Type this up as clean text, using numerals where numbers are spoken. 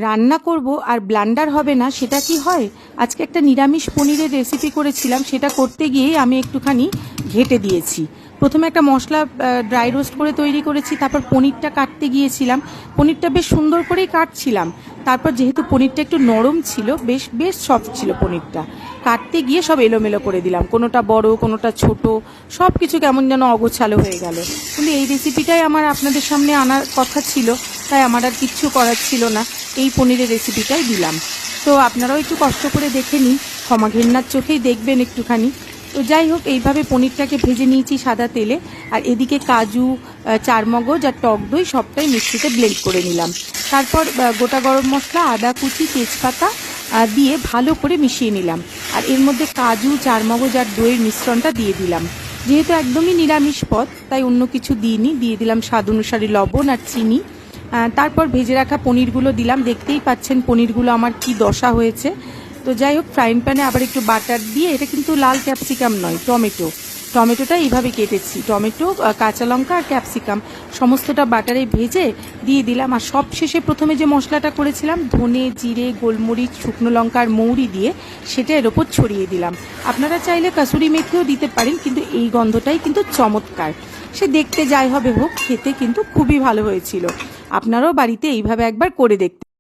রান্না করব আর ব্লান্ডার হবে না সেটা কি হয়? আজকে একটা নিরামিষ পনিরের রেসিপি করেছিলাম, সেটা করতে গিয়েই আমি একটুখানি ঘেঁটে দিয়েছি। প্রথমে একটা মশলা ড্রাই রোস্ট করে তৈরি করেছি, তারপর পনিরটা কাটতে গিয়েছিলাম। পনিরটা বেশ সুন্দর করেই কাটছিলাম, তারপর যেহেতু পনিরটা একটু নরম ছিল, বেশ বেশ সফট ছিল পনিরটা, কাটতে গিয়ে সব এলোমেলো করে দিলাম, কোনোটা বড় কোনোটা ছোট, সব কিছু কেমন যেন অগোছালো হয়ে গেল। কিন্তু এই রেসিপিটাই আমার আপনাদের সামনে আনার কথা ছিল, তাই আমার আর কিচ্ছু করার ছিল না, এই পনিরের রেসিপিটাই দিলাম। তো আপনারাও একটু কষ্ট করে দেখে নিন, ক্ষমা ঘেন্নার চোখেই দেখবেন একটুখানি। তো যাই হোক, এইভাবে পনিরটাকে ভেজে নিয়েছি সাদা তেলে, আর এদিকে কাজু, চারমগজ আর টক দই সবটাই মিক্সিতে ব্লেন্ড করে নিলাম। তারপর গোটা গরম মশলা, আদা কুচি, তেজপাতা দিয়ে ভালো করে মিশিয়ে নিলাম, আর এর মধ্যে কাজু, চারমগজ আর দইয়ের মিশ্রণটা দিয়ে দিলাম। যেহেতু একদমই নিরামিষ পদ, তাই অন্য কিছু দিইনি, দিয়ে দিলাম স্বাদ অনুসারে লবণ আর চিনি। তারপর ভেজে রাখা পনিরগুলো দিলাম, দেখতেই পাচ্ছেন পনিরগুলো আমার কি দশা হয়েছে। তো যাই হোক, ফ্রাইং প্যানে আবার একটু বাটার দিয়ে, এটা কিন্তু লাল ক্যাপসিকাম নয়, টমেটোটা এইভাবে কেটেছি, টমেটো, কাঁচা লঙ্কা আর ক্যাপসিকাম সমস্তটা বাটারে ভেজে দিয়ে দিলাম। আর সব শেষে প্রথমে যে মশলাটা করেছিলাম, ধনে, জিরে, গোলমরিচ, শুকনো লঙ্কা আর মৌরি দিয়ে, সেটা এর ওপর ছড়িয়ে দিলাম। আপনারা চাইলে কাসুরি মেথিও দিতে পারেন, কিন্তু এই গন্ধটাই কিন্তু চমৎকার। সে দেখতে যাই হবে হোক, খেতে কিন্তু খুবই ভালো হয়েছিল। আপনারাও বাড়িতে এইভাবে একবার করে দেখতে